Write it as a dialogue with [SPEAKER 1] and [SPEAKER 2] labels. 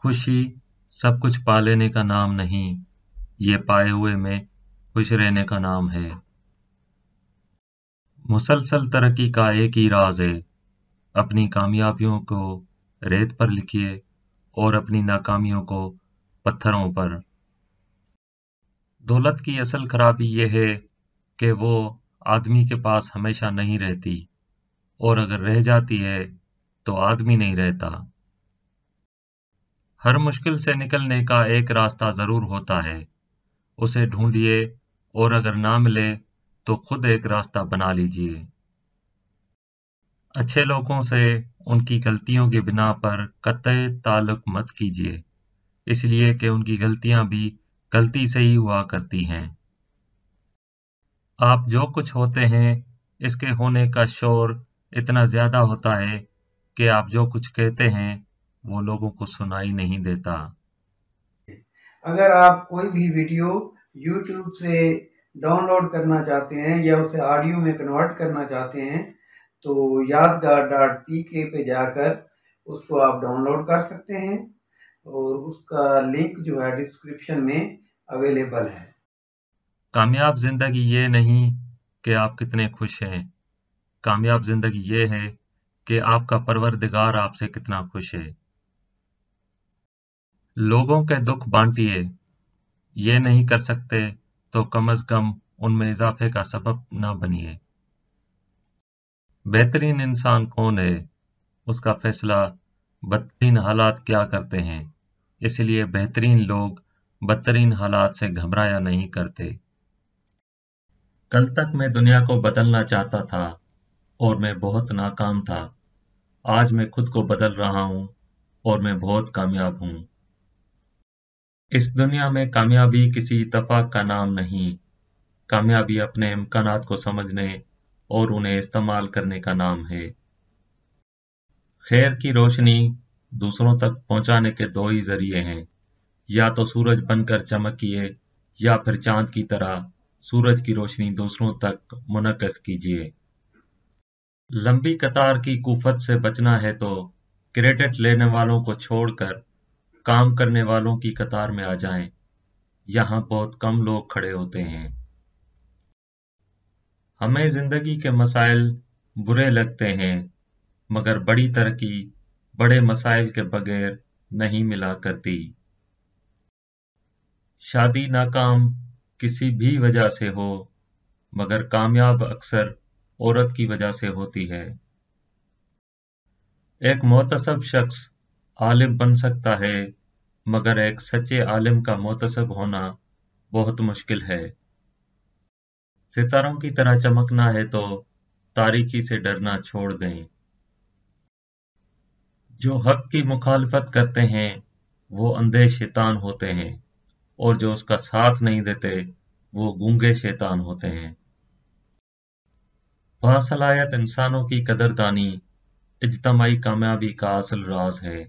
[SPEAKER 1] خوشی سب کچھ پا لینے کا نام نہیں، یہ پائے ہوئے میں خوش رہنے کا نام ہے۔ مسلسل ترقی کا ایک ہی راز ہے، اپنی کامیابیوں کو ریت پر لکھیے اور اپنی ناکامیوں کو پتھروں پر۔ دولت کی اصل خرابی یہ ہے کہ وہ آدمی کے پاس ہمیشہ نہیں رہتی، اور اگر رہ جاتی ہے تو آدمی نہیں رہتا۔ ہر مشکل سے نکلنے کا ایک راستہ ضرور ہوتا ہے، اسے ڈھونڈیے اور اگر نہ ملے تو خود ایک راستہ بنا لیجیے۔ اچھے لوگوں سے ان کی غلطیوں کی بنا پر قطعی تعلق مت کیجیے، اس لیے کہ ان کی غلطیاں بھی غلطی سے ہی ہوا کرتی ہیں۔ آپ جو کچھ ہوتے ہیں اس کے ہونے کا شور اتنا زیادہ ہوتا ہے کہ آپ جو کچھ کہتے ہیں وہ لوگوں کو سنائی نہیں دیتا۔
[SPEAKER 2] اگر آپ کوئی بھی ویڈیو یوٹیوب سے ڈاؤن لوڈ کرنا چاہتے ہیں یا اسے آڈیو میں کنورٹ کرنا چاہتے ہیں تو یادگار.pk پہ جا کر اس کو آپ ڈاؤن لوڈ کر سکتے ہیں، اور اس کا لنک جو ہے ڈسکرپشن میں اویلیبل ہے۔
[SPEAKER 1] کامیاب زندگی یہ نہیں کہ آپ کتنے خوش ہیں، کامیاب زندگی یہ ہے کہ آپ کا پروردگار آپ سے کتنا خوش ہے۔ لوگوں کے دکھ بانٹیے، یہ نہیں کر سکتے تو کم از کم ان میں اضافے کا سبب نہ بنیے۔ بہترین انسان کون ہے؟ اس کا فیصلہ بدترین حالات کیا کرتے ہیں، اس لیے بہترین لوگ بدترین حالات سے گھبرایا نہیں کرتے۔ کل تک میں دنیا کو بدلنا چاہتا تھا اور میں بہت ناکام تھا، آج میں خود کو بدل رہا ہوں اور میں بہت کامیاب ہوں۔ اس دنیا میں کامیابی کسی اتفاق کا نام نہیں، کامیابی اپنے امکانات کو سمجھنے اور انہیں استعمال کرنے کا نام ہے۔ خیر کی روشنی دوسروں تک پہنچانے کے دو ہی ذریعے ہیں، یا تو سورج بن کر چمکیے یا پھر چاند کی طرح سورج کی روشنی دوسروں تک منعکس کیجیے۔ لمبی قطار کی کفت سے بچنا ہے تو کریڈٹ لینے والوں کو چھوڑ کر کام کرنے والوں کی قطار میں آ جائیں، یہاں بہت کم لوگ کھڑے ہوتے ہیں۔ ہمیں زندگی کے مسائل برے لگتے ہیں، مگر بڑی ترقی بڑے مسائل کے بغیر نہیں ملا کرتی۔ شادی ناکام کسی بھی وجہ سے ہو، مگر کامیاب اکثر عورت کی وجہ سے ہوتی ہے۔ ایک محتسب شخص عالم بن سکتا ہے، مگر ایک سچے عالم کا محتسب ہونا بہت مشکل ہے۔ ستاروں کی طرح چمکنا ہے تو تاریکی سے ڈرنا چھوڑ دیں۔ جو حق کی مخالفت کرتے ہیں وہ اندھے شیطان ہوتے ہیں، اور جو اس کا ساتھ نہیں دیتے وہ گونگے شیطان ہوتے ہیں۔ باصلاحیت انسانوں کی قدردانی اجتماعی کامیابی کا اصل راز ہے۔